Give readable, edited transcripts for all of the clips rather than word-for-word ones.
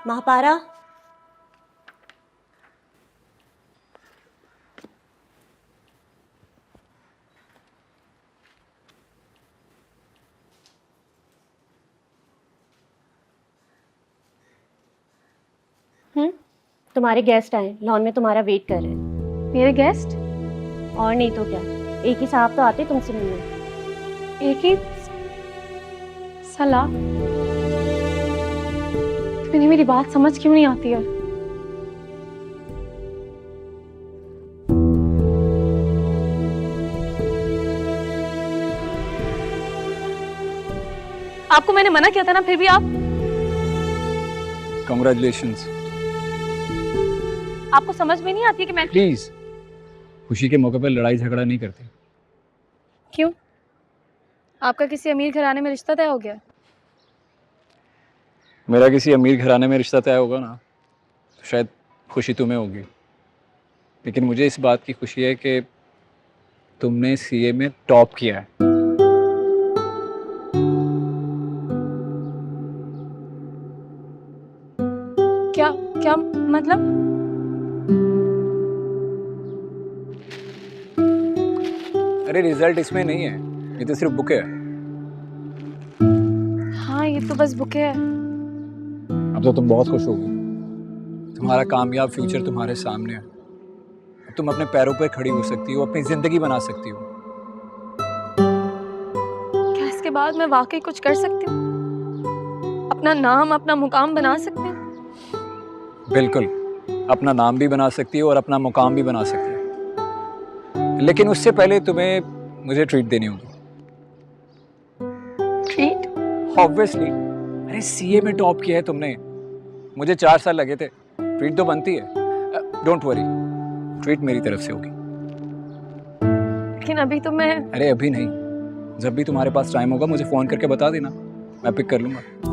महापारा, तुम्हारे गेस्ट आए, लॉन में तुम्हारा वेट कर रहे हैं। मेरे गेस्ट? और नहीं तो क्या, एक ही साहब तो आते तुमसे मिलने। एक ही सलाह? तुम्हें मेरी बात समझ क्यों नहीं आती है? आपको मैंने मना किया था ना, फिर भी आप। Congratulations. आपको समझ में नहीं आती कि मैं। प्लीज, खुशी के मौके पर लड़ाई झगड़ा नहीं करते। क्यों? आपका किसी अमीर घराने में रिश्ता तय हो गया? मेरा किसी अमीर घराने में रिश्ता तय होगा ना, तो शायद खुशी तुम्हें होगी, लेकिन मुझे इस बात की खुशी है कि तुमने सीए में टॉप किया है। क्या क्या मतलब? अरे रिजल्ट इसमें नहीं है, ये तो सिर्फ बुक है। हाँ, ये तो बस बुके है। अब तो तुम बहुत खुश होगी, तुम्हारा कामयाब फ्यूचर तुम्हारे सामने है। अब तुम अपने पैरों पर खड़ी हो सकती हो, अपनी जिंदगी बना सकती हो। क्या इसके बाद मैं वाकई कुछ कर सकती हूँ? अपना नाम, अपना मुकाम बना सकती हूँ? बिल्कुल, अपना नाम भी बना सकती हो और अपना मुकाम भी बना सकती हो, लेकिन उससे पहले तुम्हें मुझे ट्रीट देनी होगी। ट्रीट? ऑब्वियसली, अरे सीए में टॉप किया है तुमने, मुझे 4 साल लगे थे, ट्रीट तो बनती है। डोंट वरी, ट्रीट मेरी तरफ से होगी। लेकिन अभी तो मैं। अरे अभी नहीं, जब भी तुम्हारे पास टाइम होगा मुझे फ़ोन करके बता देना, मैं पिक कर लूँगा।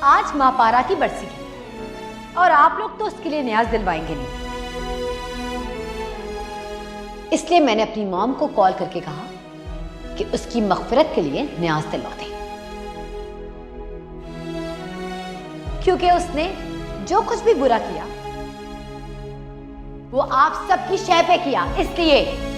आज माँ पारा की बरसी है और आप लोग तो उसके लिए न्याज दिलवाएंगे नहीं, इसलिए मैंने अपनी मॉम को कॉल करके कहा कि उसकी मगफिरत के लिए न्याज दिलवा दें, क्योंकि उसने जो कुछ भी बुरा किया वो आप सबकी शय पे किया, इसलिए।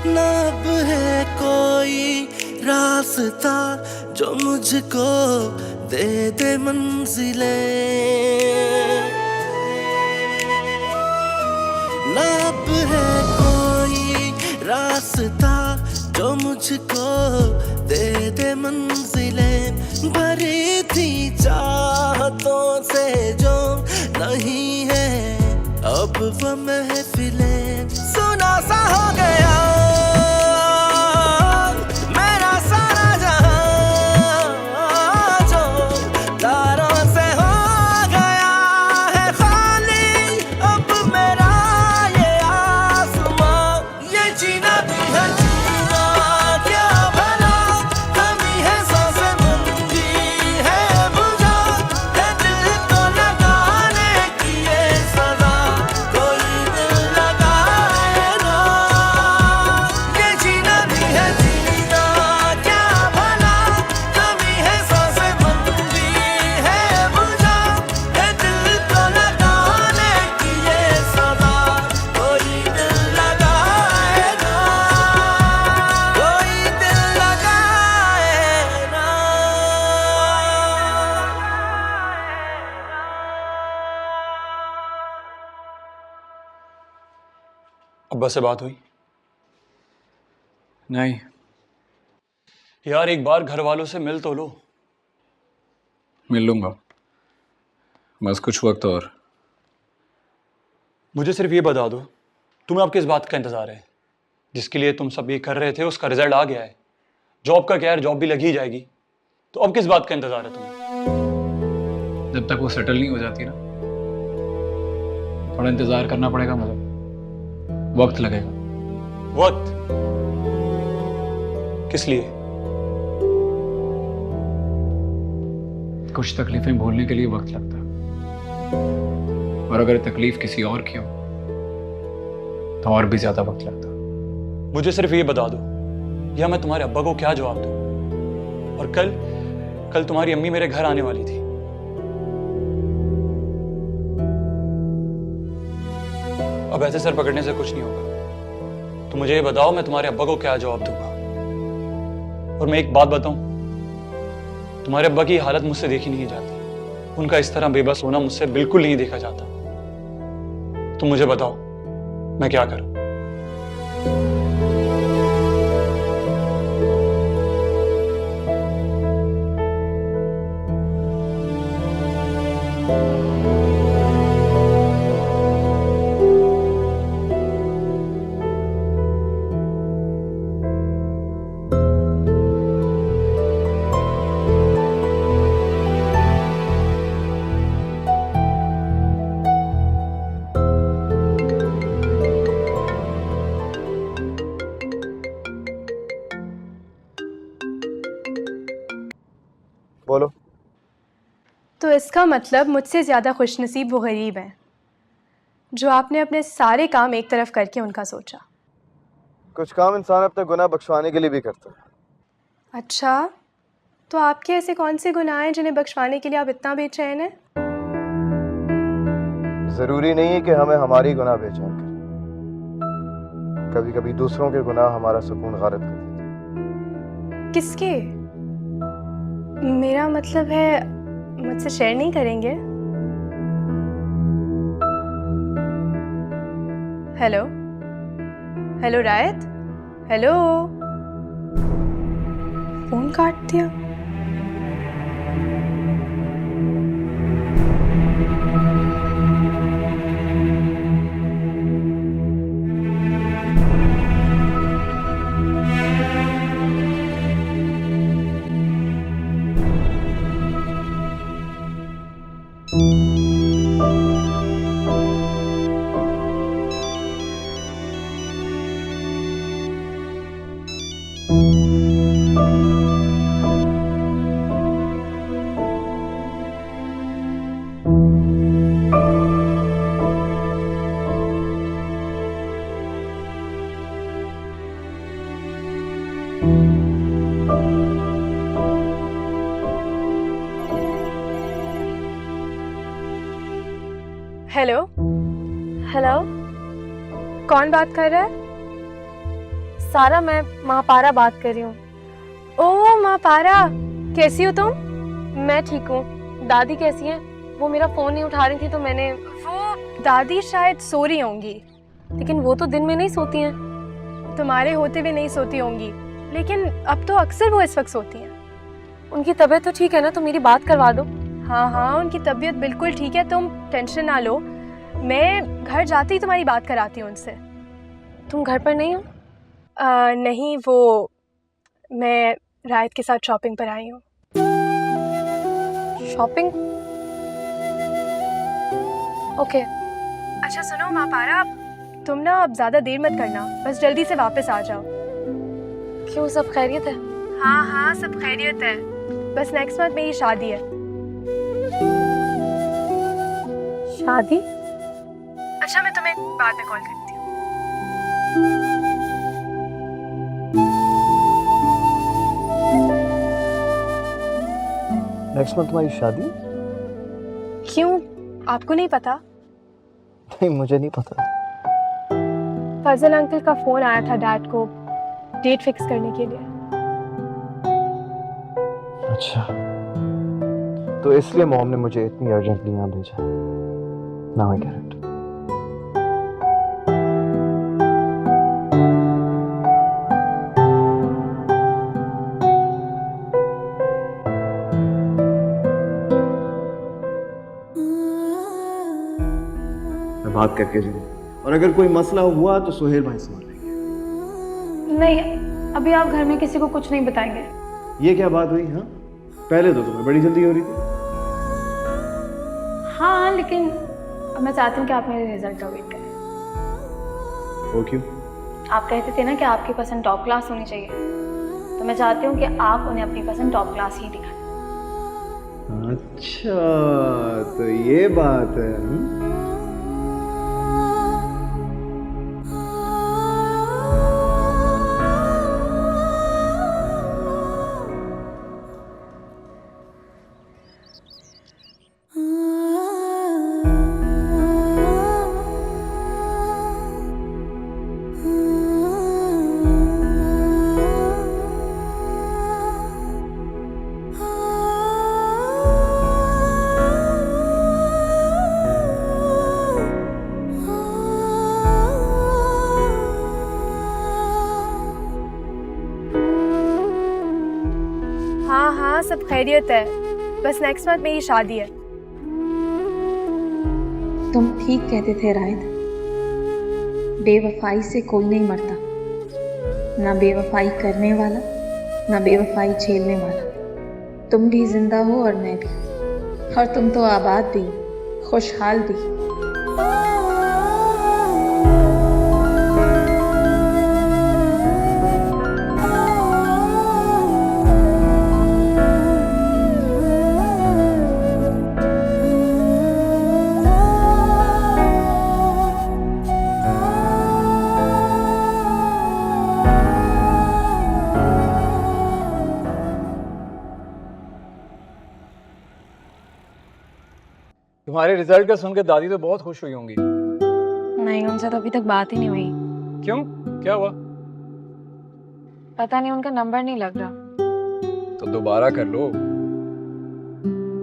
ना अब है कोई रास्ता जो मुझको दे दे मंजिलें, ना अब है कोई रास्ता जो मुझको दे दे मंजिलें, भरी थी चाहतों से जो नहीं है अब वो महफिलें, सुना सा हो गया मेरा सारा जहां, जो तारों से हो गया है खाली अब मेरा ये आसमां, ये जीना भी है जीना क्या भला, कमी है सांसें बंदी है बुझा, है दिल को लगाने की ये सजा, कोई दिल लगाए ना, ये जीना भी है जीना क्या भला, कमी है सांसें बंदी है बुझा, है दिल को लगाने की ये सजा, कोई दिल लगाए ना, कोई दिल लगाए ना। अब्बा से बात हुई? नहीं, यार एक बार घर वालों से मिल तो लो। मिल लूँगा, बस कुछ वक्त और। मुझे सिर्फ ये बता दो, तुम्हें अब किस बात का इंतज़ार है? जिसके लिए तुम सब ये कर रहे थे उसका रिजल्ट आ गया है। जॉब का क्या है, जॉब भी लग ही जाएगी, तो अब किस बात का इंतज़ार है तुम्हें? जब तक वो सेटल नहीं हो जाती ना, थोड़ा इंतज़ार करना पड़ेगा मुझे, वक्त लगेगा। वक्त? किस लिए? कुछ तकलीफें भूलने के लिए वक्त लगता है, और अगर तकलीफ किसी और की हो तो और भी ज्यादा वक्त लगता है। मुझे सिर्फ ये बता दो, या मैं तुम्हारे अब्बा को क्या जवाब दूं? और कल तुम्हारी अम्मी मेरे घर आने वाली थी। अब ऐसे सर पकड़ने से कुछ नहीं होगा। तो मुझे ये बताओ, मैं तुम्हारे अब्बा को क्या जवाब दूंगा? और मैं एक बात बताऊं, तुम्हारे अब्बा की हालत मुझसे देखी नहीं जाती। उनका इस तरह बेबस होना मुझसे बिल्कुल नहीं देखा जाता। तुम मुझे बताओ, मैं क्या करूं? बोलो। तो इसका मतलब मुझसे ज़्यादा खुशनसीब वो गरीब हैं जो आपने अपने सारे काम एक तरफ करके उनका सोचा। कुछ काम इंसान अपने गुनाह बख्शवाने के लिए भी करता है। अच्छा, तो आपके ऐसे कौन से गुनाह हैं जिन्हें बख्शवाने के लिए आप इतना बेचैन हैं? जरूरी नहीं है कि हमें हमारी गुनाह बेचैन करें। कभी कभी दूसरों के गुनाह हमारा सुकून गारत कर देते हैं। किसके? मेरा मतलब है, मुझसे शेयर नहीं करेंगे? हेलो हेलो रायत, हेलो। फोन काट दिया। हेलो हेलो, कौन बात कर रहा है? सारा, मैं महापारा बात कर रही हूँ। ओह महापारा, कैसी हो तुम? मैं ठीक हूँ। दादी कैसी है? वो मेरा फ़ोन नहीं उठा रही थी तो मैंने... वो दादी शायद सो रही होंगी। लेकिन वो तो दिन में नहीं सोती हैं। तुम्हारे होते हुए नहीं सोती होंगी, लेकिन अब तो अक्सर वो इस वक्त सोती हैं। उनकी तबीयत तो ठीक है ना? तो मेरी बात करवा दो। हाँ हाँ, उनकी तबीयत बिल्कुल ठीक है, तुम टेंशन ना लो। मैं घर जाते ही तुम्हारी बात कराती हूँ उनसे। तुम घर पर नहीं हो? नहीं, वो मैं रायत के साथ शॉपिंग पर आई हूँ। शॉपिंग? ओके। अच्छा सुनो महापारा, तुम ना अब ज़्यादा देर मत करना, बस जल्दी से वापस आ जाओ। क्यों, सब खैरियत है? हाँ हाँ, सब खैरियत है। बस नेक्स्ट मंथ मेरी शादी है। शादी? अच्छा, मैं तुम्हें बाद में कॉल करती हूँ। नेक्स्ट मंथ तुम्हारी शादी? क्यों, आपको नहीं पता? नहीं, मुझे नहीं पता। फजल अंकल का फोन आया था डैड को डेट फिक्स करने के लिए। अच्छा, तो इसलिए मॉम ने मुझे इतनी अर्जेंटली यहाँ भेजा। Now I get it. मैं बात करके जाऊँ, और अगर कोई मसला हुआ तो सुहेल भाई संभाल लेंगे। नहीं, अभी आप घर में किसी को कुछ नहीं बताएंगे। ये क्या बात हुई? हाँ, पहले तो तुम्हें बड़ी जल्दी हो रही थी। हाँ, लेकिन अब मैं चाहती हूँ कि आप मेरे रिजल्ट का वेट करें। वो क्यों? आप कहते थे ना कि आपकी पसंद टॉप क्लास होनी चाहिए, तो मैं चाहती हूँ कि आप उन्हें अपनी पसंद टॉप क्लास ही दिखाएं। अच्छा, तो ये बात है। हाँ हाँ, सब खैरियत है, बस नेक्स्ट मंथ मेरी शादी है। तुम ठीक कहते थे रायत, बेवफाई से कोई नहीं मरता, ना बेवफाई करने वाला, ना बेवफाई झेलने वाला। तुम भी जिंदा हो और मैं भी, और तुम तो आबाद भी, खुशहाल भी। तुम्हारे रिजल्ट का सुनकर दादी तो बहुत खुश हुई होंगी। नहीं, उनसे तो अभी तक बात ही नहीं हुई। क्यों, क्या हुआ? पता नहीं, उनका नंबर नहीं लग रहा। तो दोबारा कर लो।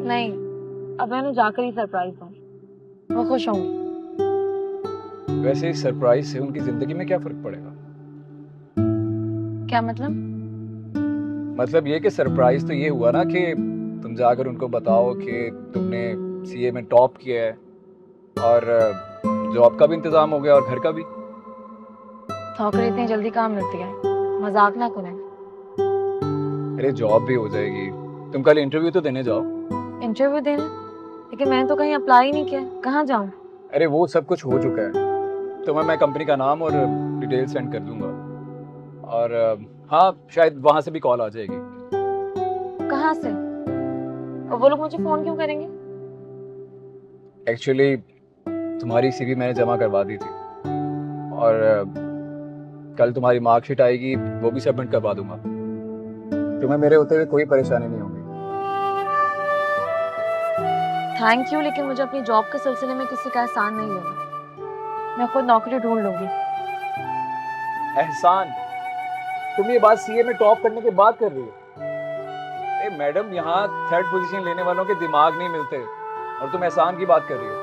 नहीं, अब मैं उन्हें जाकर ही सरप्राइज दूँ, वो खुश होंगी। वैसे इस सरप्राइज से उनकी जिंदगी में क्या फर्क पड़ेगा? क्या मतलब? मतलब ये कि सरप्राइज तो ये हुआ ना कि तुम जाकर उनको बताओ कि तुमने सीए में टॉप किया है, और जॉब का भी इंतजाम हो गया और घर का भी। नौकरी इतनी जल्दी काम मिलती है, मजाक ना करें। अरे जॉब भी हो जाएगी, तुम कल इंटरव्यू तो देने जाओ। इंटरव्यू देने? लेकिन मैंने तो कहीं अप्लाई नहीं किया, कहाँ जाऊँ? अरे वो सब कुछ हो चुका है, तुम्हें मैं कंपनी का नाम और डिटेल सेंड कर दूंगा, और हाँ शायद वहाँ से भी कॉल आ जाएगी। कहाँ से? और वो लोग मुझे फोन क्यों करेंगे? एक्चुअली तुम्हारी सीवी मैंने जमा करवा दी थी, और कल तुम्हारी मार्कशीट आएगी, वो भी सबमिट करवा दूंगा। तुम्हें मेरे होते हुए कोई परेशानी नहीं होगी। थैंक यू, लेकिन मुझे अपनी जॉब के सिलसिले में किसी का एहसान नहीं लेना। मैं खुद नौकरी ढूंढ लूंगी। एहसान? तुम ये बात सीए में टॉप करने के बाद कर रही हो। अरे मैडम, यहाँ थर्ड पोजीशन लेने वालों के दिमाग नहीं मिलते और तुम एहसान की बात कर रही हो।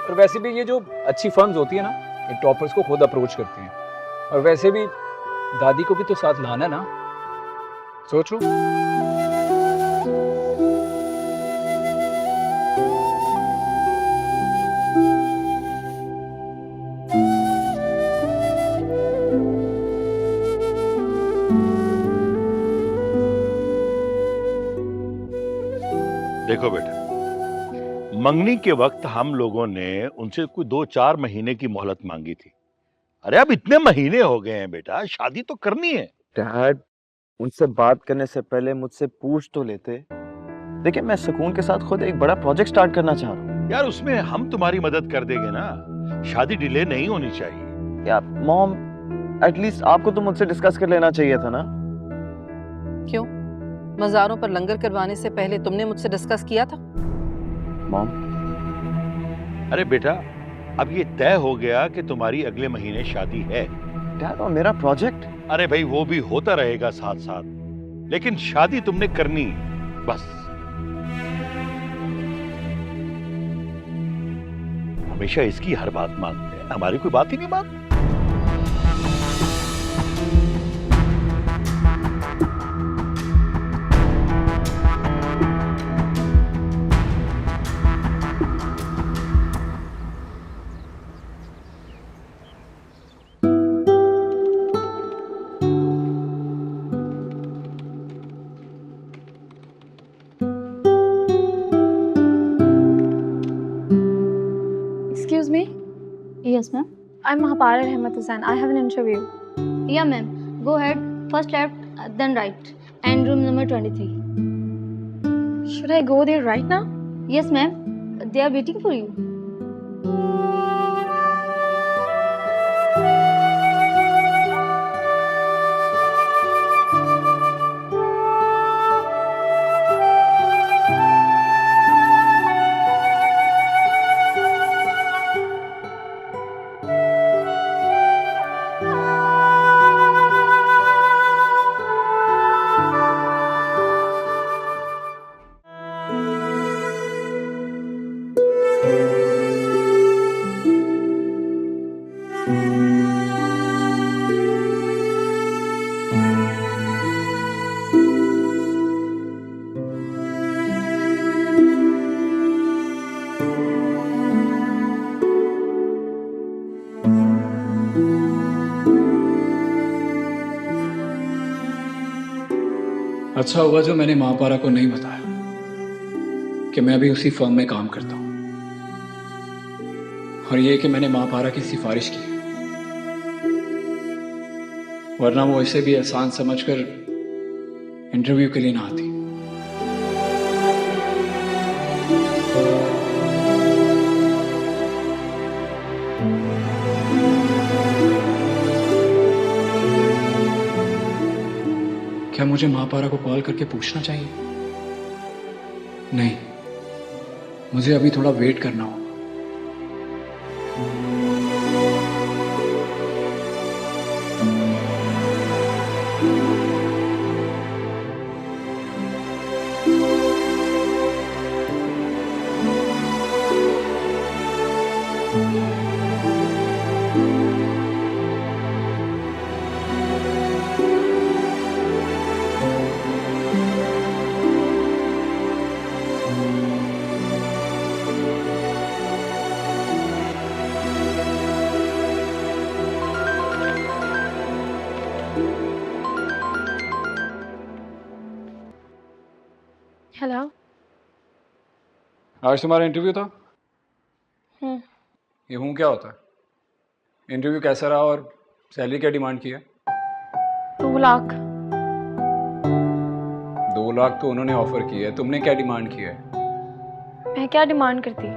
और वैसे भी ये जो अच्छी फर्म्स होती है ना, ये टॉपर्स को खुद अप्रोच करती हैं। और वैसे भी दादी को भी तो साथ लाना ना, सोचो। देखो बेटा, मंगनी के वक्त हम लोगों ने उनसे कोई 2-4 महीने की मोहलत मांगी थी। अरे अब इतने महीने हो गए हैं बेटा, शादी तो करनी है। डैड, उनसे बात करने से पहले मुझसे पूछ तो लेते। देखिए, मैं सुकून के साथ खुद एक बड़ा प्रोजेक्ट स्टार्ट करना चाह रहा हूँ। यार उसमें हम तुम्हारी मदद कर देंगे ना, शादी डिले नहीं होनी चाहिए। यार मॉम, एटलीस्ट आपको तो मुझसे डिस्कस कर लेना चाहिए था ना। क्यों? मज़ारों पर लंगर करवाने से पहले तुमने मुझसे डिस्कस किया था? मॉम, अरे बेटा, अब ये तय हो गया कि तुम्हारी अगले महीने शादी है। डैड, और मेरा प्रोजेक्ट? अरे भाई, वो भी होता रहेगा साथ साथ, लेकिन शादी तुमने करनी बस। हमेशा इसकी हर बात मानते हैं, हमारी कोई बात ही नहीं मानते। Excuse me? Yes, ma'am. I'm Mahapara Rahmat Hussain. I have an interview. Yeah, ma'am. Go ahead. First left, then right. And room number 23. Should I go there right now? Yes, ma'am. They are waiting for you. अच्छा हुआ जो मैंने महापारा को नहीं बताया कि मैं अभी उसी फर्म में काम करता हूं, और ये कि मैंने महापारा की सिफारिश की है, वरना वो इसे भी एहसान समझकर इंटरव्यू के लिए ना आती। क्या मुझे महापारा को कॉल करके पूछना चाहिए? नहीं, मुझे अभी थोड़ा वेट करना होगा। हेलो। आज तुम्हारा इंटरव्यू था? हम्म। ये क्या होता है? इंटरव्यू कैसा रहा और सैलरी क्या डिमांड की है? 2 लाख। 2 लाख तो उन्होंने ऑफर की है, तुमने क्या डिमांड की है? मैं क्या डिमांड करती?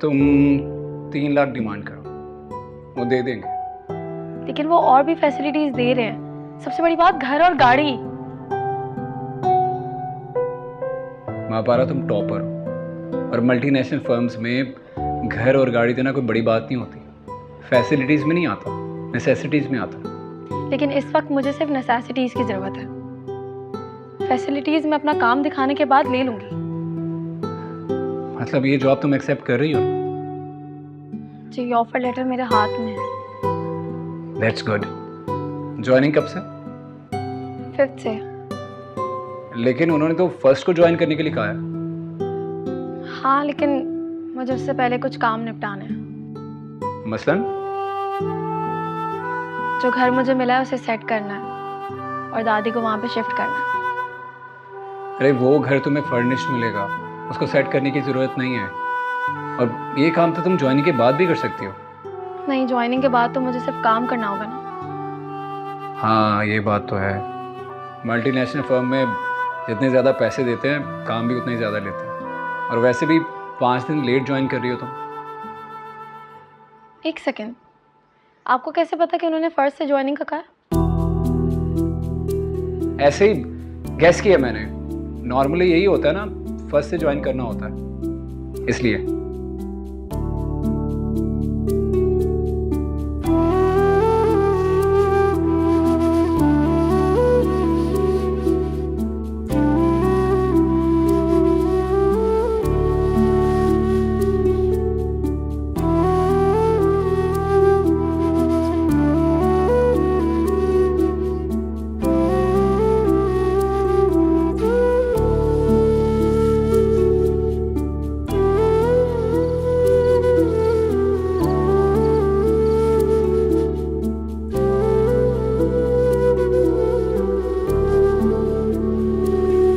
तुम 3 लाख डिमांड करो, वो दे देंगे। लेकिन वो और भी फैसिलिटीज दे रहे हैं, सबसे बड़ी बात घर और गाड़ी। महापारा, तुम टॉपर हो और मल्टीनेशनल फर्म्स में घर और गाड़ी देना कोई बड़ी बात नहीं होती, फैसिलिटीज में नहीं आता। नेसेसिटीज में आता है। लेकिन इस वक्त मुझे सिर्फ नेसेसिटीज़ की ज़रूरत है। फैसिलिटीज़ मैं अपना काम दिखाने के बाद ले लूँगी। मतलब ये जॉब तुम एक्सेप्ट कर रही हो? जी, ऑफर लेटर मेरे हाथ में है। That's good. ज्वाइनिंग कब से? 5th से। लेकिन उन्होंने तो फर्स्ट को ज्वाइन करने के लिए कहा है। हाँ, लेकिन मुझे उससे पहले कुछ काम निपटाने हैं। मसलन? जो घर मुझे मिला है उसे सेट करना है और दादी को वहाँ पे शिफ्ट करना है। अरे वो घर तुम्हें फर्निश्ड मिलेगा, उसको सेट करने की ज़रूरत नहीं है। और ये काम तो तुम ज्वाइनिंग के बाद भी कर सकती हो। नहीं, ज्वाइनिंग के बाद तो मुझे सिर्फ काम करना होगा ना। हाँ, ये बात तो है। मल्टीनेशनल फर्म में जितने ज़्यादा पैसे देते हैं, काम भी उतना ही ज़्यादा लेते हैं। और वैसे भी 5 दिन लेट ज्वाइन कर रही हो तुम। एक सेकेंड, आपको कैसे पता कि उन्होंने फर्स्ट से ज्वाइनिंग का कहा? ऐसे ही गेस किया मैंने। नॉर्मली यही होता है ना, फर्स्ट से ज्वाइन करना होता है, इसलिए।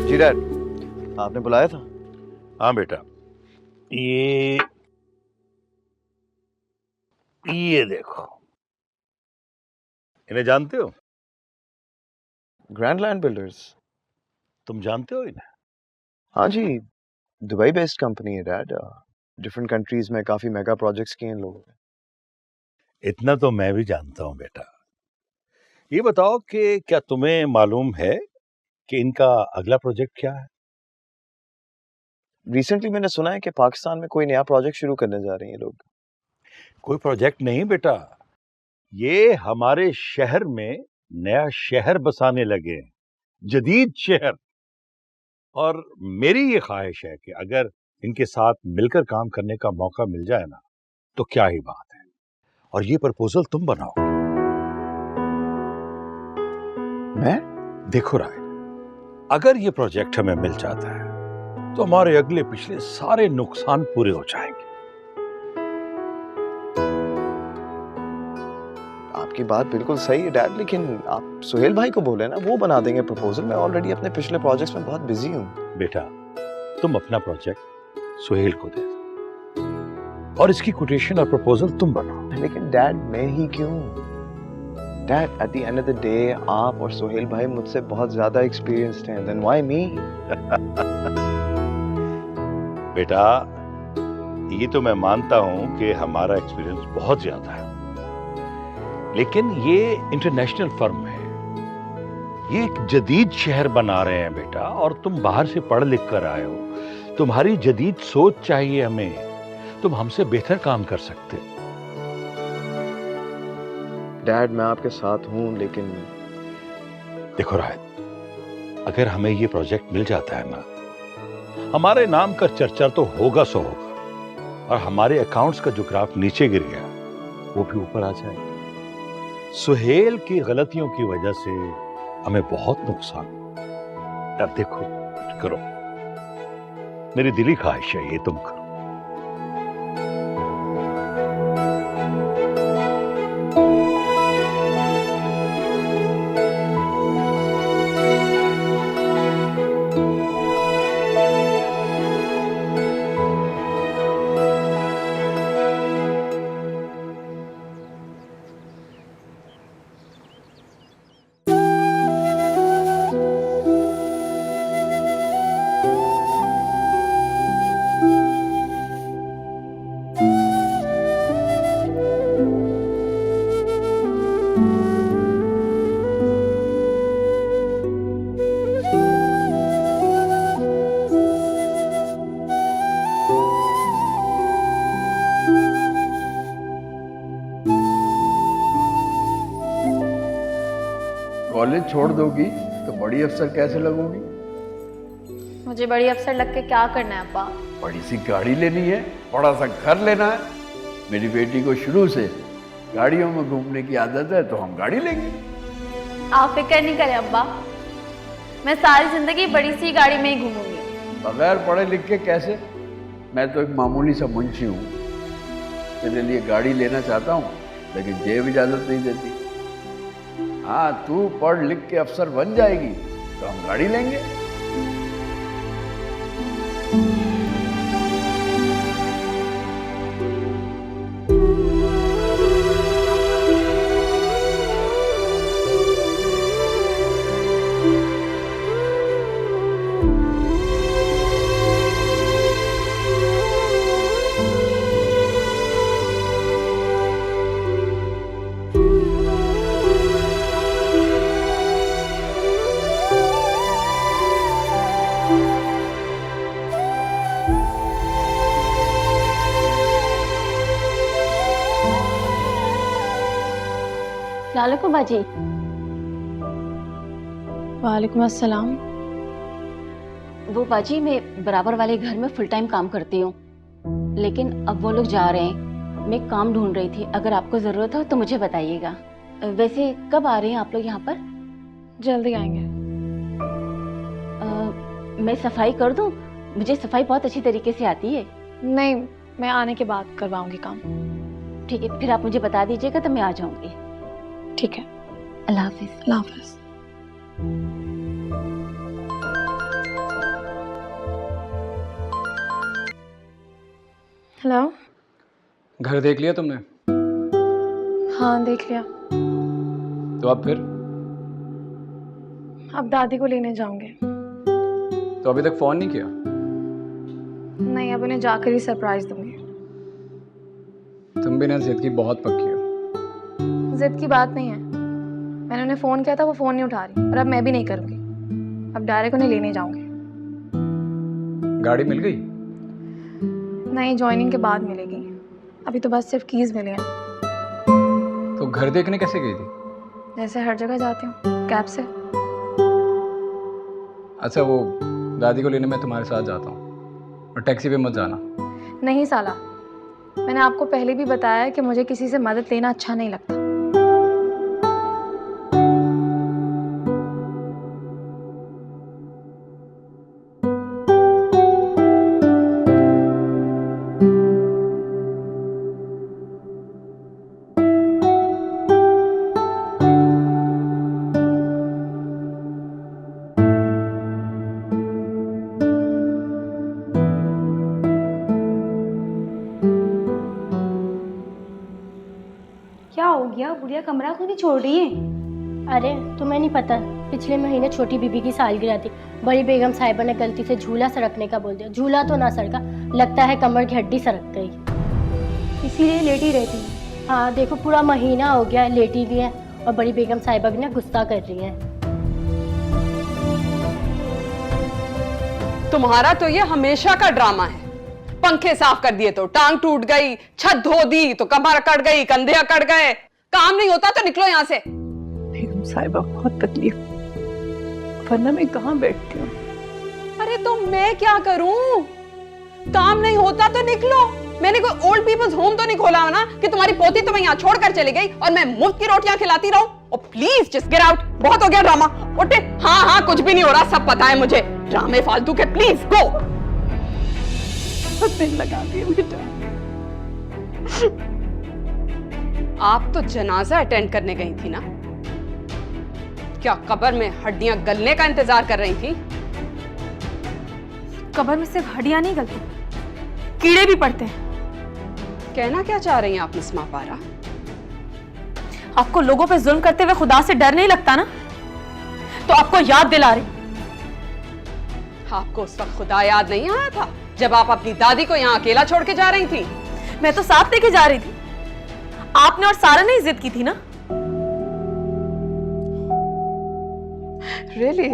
जी डैड, आपने बुलाया था? हाँ बेटा, ये देखो, इन्हें जानते हो? Grand land builders. तुम जानते हो इन्हें? हाँ जी, दुबई बेस्ड कंपनी है डैड। डिफरेंट कंट्रीज में काफी मेगा प्रोजेक्ट्स किए इन लोगों ने। इतना तो मैं भी जानता हूँ बेटा। ये बताओ कि क्या तुम्हें मालूम है कि इनका अगला प्रोजेक्ट क्या है? रिसेंटली मैंने सुना है कि पाकिस्तान में कोई नया प्रोजेक्ट शुरू करने जा रहे हैं ये लोग। कोई प्रोजेक्ट नहीं बेटा, ये हमारे शहर में नया शहर बसाने लगे हैं, जदीद शहर। और मेरी ये ख्वाहिश है कि अगर इनके साथ मिलकर काम करने का मौका मिल जाए ना, तो क्या ही बात है। और ये प्रपोजल तुम बनाओ। मैं? देखो राय, अगर ये प्रोजेक्ट हमें मिल जाता है तो हमारे अगले पिछले सारे नुकसान पूरे हो जाएंगे। आपकी बात बिल्कुल सही है डैड, लेकिन आप सुहेल भाई को बोले ना, वो बना देंगे प्रपोजल। मैं ऑलरेडी अपने पिछले प्रोजेक्ट्स में बहुत बिजी हूँ। बेटा, तुम अपना प्रोजेक्ट सुहेल को दे दो और इसकी कोटेशन और प्रपोजल तुम बनाओ। लेकिन डैड, मैं ही क्यों? Dad, at the end of the day आप और सुहेल भाई मुझसे बहुत ज्यादा एक्सपीरियंस्ड हैं। Then why me? बेटा, ये तो मैं मानता हूं कि हमारा एक्सपीरियंस बहुत ज्यादा है, लेकिन ये इंटरनेशनल फर्म है, ये एक जदीद शहर बना रहे हैं बेटा। और तुम बाहर से पढ़ लिख कर आए हो, तुम्हारी जदीद सोच चाहिए हमें। तुम हमसे बेहतर काम कर सकते। डैड, मैं आपके साथ हूं, लेकिन देखो राहत, अगर हमें ये प्रोजेक्ट मिल जाता है ना, हमारे नाम का चर्चा तो होगा सो होगा, और हमारे अकाउंट्स का जो ग्राफ नीचे गिर गया वो भी ऊपर आ जाएगा। सुहेल की गलतियों की वजह से हमें बहुत नुकसान। अब देखो, करो, मेरी दिली ख्वाहिश है ये तुम करो। कॉलेज छोड़ दोगी तो बड़ी अफसर कैसे लगोगी? मुझे बड़ी अफसर लग के क्या करना है अब्बा? बड़ी सी गाड़ी लेनी है, बड़ा सा घर लेना है। मेरी बेटी को शुरू से गाड़ियों में घूमने की आदत है, तो हम गाड़ी लेंगे। आप फिक्र नहीं करें अब्बा, मैं सारी जिंदगी बड़ी सी गाड़ी में ही घूमूंगी। बगैर पढ़े लिख के कैसे? मैं तो एक मामूली सा मुंशी हूँ। तेरे लिए गाड़ी लेना चाहता हूँ, लेकिन जेब इजाजत नहीं देती। हाँ, तू पढ़ लिख के अफसर बन जाएगी तो हम गाड़ी लेंगे। वालेकुम बाजी। वालेकुम अस्सलाम। वो बाजी, मैं बराबर वाले घर में फुल टाइम काम करती हूँ, लेकिन अब वो लोग जा रहे हैं। मैं काम ढूंढ रही थी, अगर आपको ज़रूरत हो तो मुझे बताइएगा। वैसे कब आ रहे हैं आप लोग यहाँ पर? जल्दी आएंगे। मैं सफाई कर दूँ? मुझे सफाई बहुत अच्छी तरीके से आती है। नहीं, मैं आने के बाद करवाऊंगी काम। ठीक है, फिर आप मुझे बता दीजिएगा तो मैं आ जाऊंगी। ठीक है, अल्लाह हाफिज। अल्लाह हाफिज। हेलो। घर देख लिया तुमने? हाँ, देख लिया। तो अब फिर? अब दादी को लेने जाऊंगे। तो अभी तक फोन नहीं किया? नहीं, अब उन्हें जाकर ही सरप्राइज दूंगी। तुम भी ना जिद की बहुत पक्की हो। जिद की बात नहीं है, मैंने उन्हें फोन किया था, वो फोन नहीं उठा रही, और अब मैं भी नहीं करूंगी। अब डायरेक्ट उन्हें लेने जाऊंगी। गाड़ी मिल गई? नहीं, ज्वाइनिंग के बाद मिलेगी। अभी तो बस सिर्फ कीज मिले हैं। तो घर देखने कैसे गई थी? जैसे हर जगह जाती हूँ, कैब से। अच्छा, वो दादी को लेने मैं तुम्हारे साथ जाता हूँ, और टैक्सी पे मत जाना। नहीं साला, मैंने आपको पहले भी बताया है कि मुझे किसी से मदद लेना अच्छा नहीं लगता। क्या हो गया? बुढ़िया कमरा क्यों नहीं छोड़ रही है? अरे तुम्हें नहीं पता, पिछले महीने छोटी बीबी की सालगिरह थी। बड़ी बेगम साहिबा ने गलती से झूला सरकने का बोल दिया। झूला तो ना सरका, लगता है कमर की हड्डी सरक गई, इसीलिए लेटी रहती है। हाँ देखो, पूरा महीना हो गया लेटी भी है, और बड़ी बेगम साहिबा भी ना गुस्सा कर रही है। तुम्हारा तो ये हमेशा का ड्रामा है। पंखे साफ कर दिए तो टांग टूट गई, छत धो दी तो कमर अकड़ गई, कंधे अकड़ गए। काम नहीं होता तो निकलो यहाँ से। बेगम साहिबा बहुत तकलीफ, वरना मैं कहाँ बैठती हूँ। अरे तो मैं क्या करूं? काम नहीं होता तो निकलो। मैंने कोई ओल्ड पीपल्स होम तो नहीं खोला ना कि तुम्हारी पोती तुम्हें यहाँ छोड़कर चली गई और मैं मुफ्त की रोटियां खिलाती रहूं। और प्लीज जस्ट गेट आउट, बहुत हो गया ड्रामा। उठे। हाँ हाँ, कुछ भी नहीं हो रहा, सब पता है मुझे। ड्रामे फालतू के, प्लीज गो। दिन लगा दिए बेटा। आप तो जनाजा अटेंड करने गई थी ना? क्या कब्र में हड्डियां गलने का इंतजार कर रही थी? कब्र में सिर्फ हड्डियां नहीं गलती, कीड़े भी पड़ते हैं। कहना क्या चाह रही हैं आप मिस मापारा? आपको लोगों पे जुल्म करते हुए खुदा से डर नहीं लगता ना? तो आपको याद दिला रही। आपको उस वक्त खुदा याद नहीं आया था जब आप अपनी दादी को यहाँ अकेला छोड़ के जा रही थी? मैं तो साथ लेके जा रही थी। आपने और सारा ने जिद की थी ना? Really?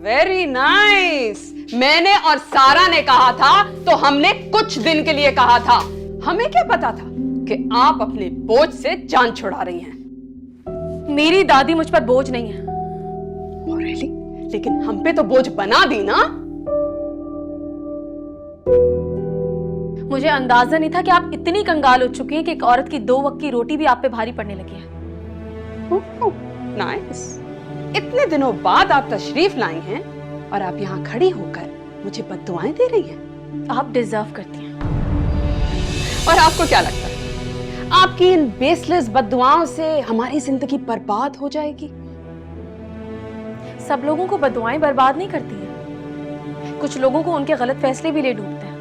Very nice. मैंने और सारा ने कहा था तो हमने कुछ दिन के लिए कहा था। हमें क्या पता था कि आप अपने बोझ से जान छुड़ा रही हैं। मेरी दादी मुझ पर बोझ नहीं है। Oh, really? लेकिन हम पे तो बोझ बना दी ना। मुझे अंदाजा नहीं था कि आप इतनी कंगाल हो चुकी हैं कि एक औरत की 2 वक्त की रोटी भी आप पे भारी पड़ने लगी है। नाइस। इतने दिनों बाद आप तशरीफ लाई हैं और आप यहाँ खड़ी होकर मुझे बद्दुआएं दे रही हैं। आप डिजर्व करती हैं। और आपको क्या लगता है आपकी इन बेसलेस बद्दुआओं से हमारी जिंदगी बर्बाद हो जाएगी? सब लोगों को बद्दुआएं बर्बाद नहीं करती हैं। कुछ लोगों को उनके गलत फैसले भी ले डूबते हैं।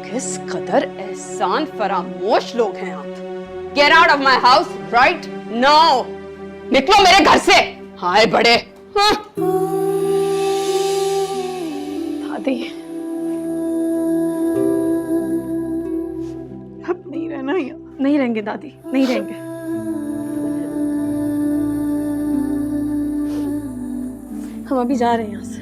किस कदर एहसान फरामोश लोग हैं आप। Get out of my house right now। निकलो मेरे घर से। हाय बड़े। हाँ। दादी अब नहीं रहना यहाँ। नहीं रहेंगे दादी, नहीं रहेंगे। हम अभी जा रहे हैं यहाँ से।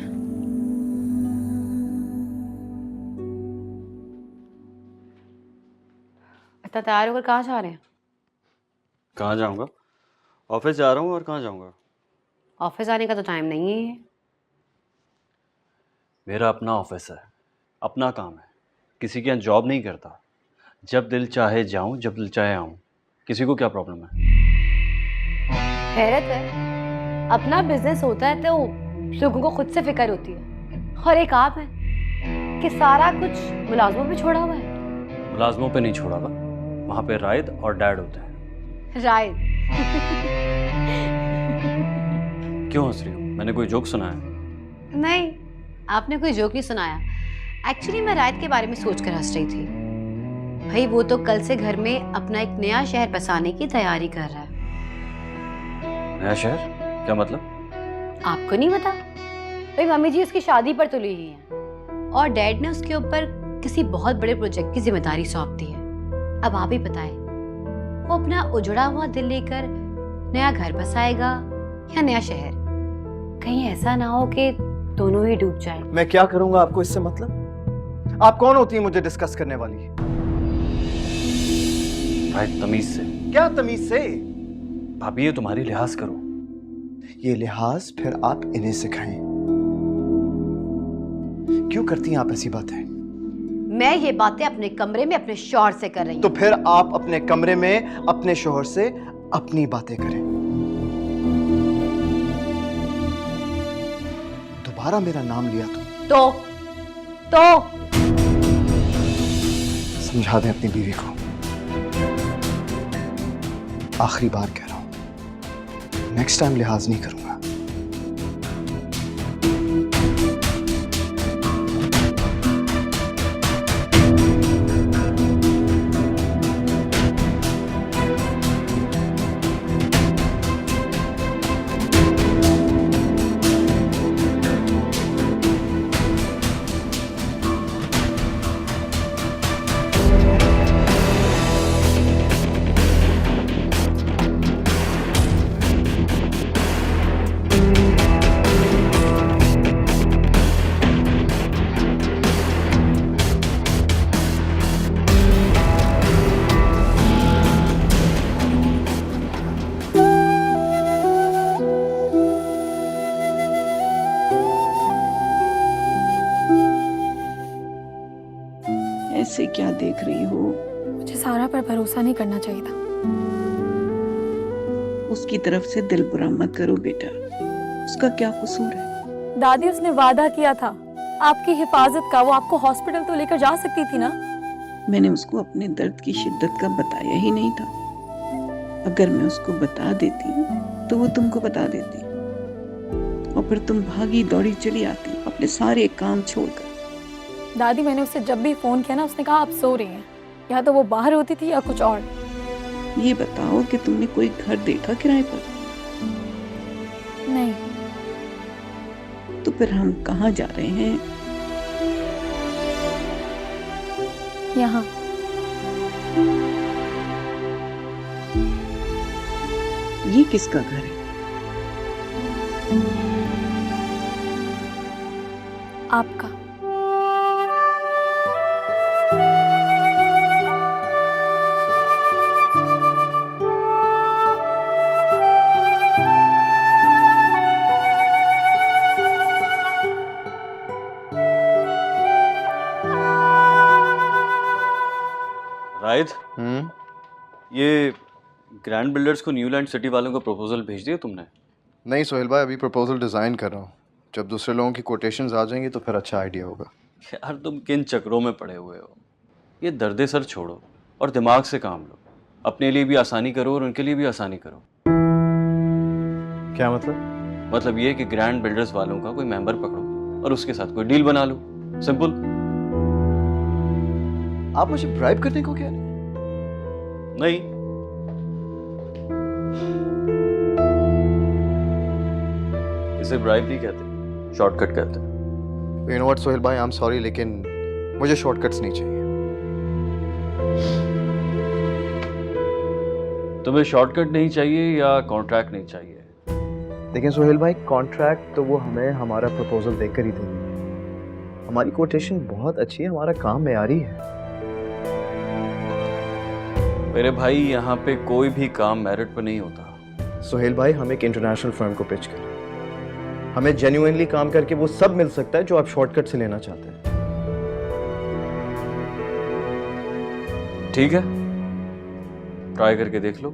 इतना तैयार होकर कहाँ जा रहे हैं? कहाँ जाऊँगा? ऑफिस जा रहा हूँ और कहाँ जाऊँगा? ऑफिस आने का तो टाइम नहीं है। मेरा अपना ऑफिस है, अपना काम है, किसी के यहाँ जॉब नहीं करता। जब दिल चाहे जाऊँ, जब दिल चाहे आऊँ। किसी को क्या प्रॉब्लम है? हैरत है, अपना बिजनेस होता है तो लोगों को खुद से फिक्र होती है, और एक आप है कि सारा कुछ मुलाजमों पे छोड़ा हुआ है। मुलाजमों पे नहीं छोड़ा हुआ, वहाँ पे रायद और डैड होते हैं। रायद? क्यों हंस रही हो? मैंने कोई जोक सुनाया? नहीं, आपने कोई जोक नहीं सुनाया। एक्चुअली मैं रायद के बारे में सोचकर हंस रही थी। भाई वो तो कल से घर में अपना एक नया शहर बसाने की तैयारी कर रहा है। नया शहर? क्या मतलब? आपको नहीं पता? भाई मम्मी जी उसकी शादी पर तुली हुई हैं और डैड ने उसके ऊपर किसी बहुत बड़े प्रोजेक्ट की जिम्मेदारी सौंप दी है। अब आप ही बताएं, वो अपना उजड़ा हुआ दिल लेकर नया घर बसाएगा या नया शहर? कहीं ऐसा ना हो कि दोनों ही डूब जाए। मैं क्या करूंगा, आपको इससे मतलब? आप कौन होती है मुझे डिस्कस करने वाली? रायद तमीज से। क्या तमीज से? भाभी ये तुम्हारी लिहाज करो। ये लिहाज फिर आप इन्हें सिखाएं। क्यों करती हैं आप ऐसी बातें? मैं ये बातें अपने कमरे में अपने शौहर से कर रही हूँ। तो फिर आप अपने कमरे में अपने शौहर से अपनी बातें करें। दोबारा मेरा नाम लिया तो समझा दें अपनी बीवी को। आखिरी बार कह रहा हूं, नेक्स्ट टाइम लिहाज नहीं करूंगा। ऐसे क्या देख रही हो? मुझे सारा पर भरोसा नहीं करना चाहिए था। उसकी तरफ से दिल बुरा मत करो बेटा, उसका क्या कसूर है? दादी उसने वादा किया था आपकी हिफाजत का, वो आपको हॉस्पिटल तो लेकर जा सकती थी ना। मैंने उसको अपने दर्द की शिद्दत का बताया ही नहीं था। अगर मैं उसको बता देती तो वो तुमको बता देती और फिर तुम भागी दौड़ी चली आती अपने सारे काम छोड़कर। दादी मैंने उससे जब भी फोन किया ना, उसने कहा आप सो रही हैं, या तो वो बाहर होती थी या कुछ और। ये बताओ कि तुमने कोई घर देखा किराए पर? नहीं। तो फिर हम कहाँ जा रहे हैं? यहाँ। ये किसका घर है? आपका। ये ग्रैंड बिल्डर्स को न्यूलैंड सिटी वालों को प्रपोजल भेज दिया तुमने? नहीं सोहेल भाई, अभी प्रपोजल डिज़ाइन कर रहा हूँ। जब दूसरे लोगों की कोटेशंस आ जाएंगी तो फिर अच्छा आइडिया होगा। यार तुम किन चक्रों में पड़े हुए हो? ये दर्द सर छोड़ो और दिमाग से काम लो। अपने लिए भी आसानी करो और उनके लिए भी आसानी करो। क्या मतलब? मतलब ये कि ग्रैंड बिल्डर्स वालों का कोई मेंबर पकड़ो और उसके साथ कोई डील बना लो। सिंपल। आप मुझे ब्राइब करने को कह रहे हैं? नहीं, इसे ब्राइब नहीं कहते, शॉर्टकट कहते हैं। यू नो व्हाट सोहेल भाई, आई एम सॉरी लेकिन मुझे शॉर्टकट्स नहीं चाहिए। तुम्हें शॉर्टकट नहीं चाहिए या कॉन्ट्रैक्ट नहीं चाहिए? देखिए सोहेल भाई, कॉन्ट्रैक्ट तो वो हमें हमारा प्रपोजल देकर ही देंगे। हमारी कोटेशन बहुत अच्छी है, हमारा काम मेयारी है। मेरे भाई, यहाँ पे कोई भी काम मेरिट पर नहीं होता। सोहेल भाई, हम एक इंटरनेशनल फर्म को पिच करें। हमें जेन्युइनली काम करके वो सब मिल सकता है जो आप शॉर्टकट से लेना चाहते हैं। ठीक है, ट्राई करके देख लो।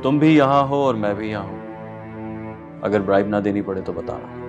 तुम भी यहाँ हो और मैं भी यहाँ हूं। अगर ब्राइब ना देनी पड़े तो बताना।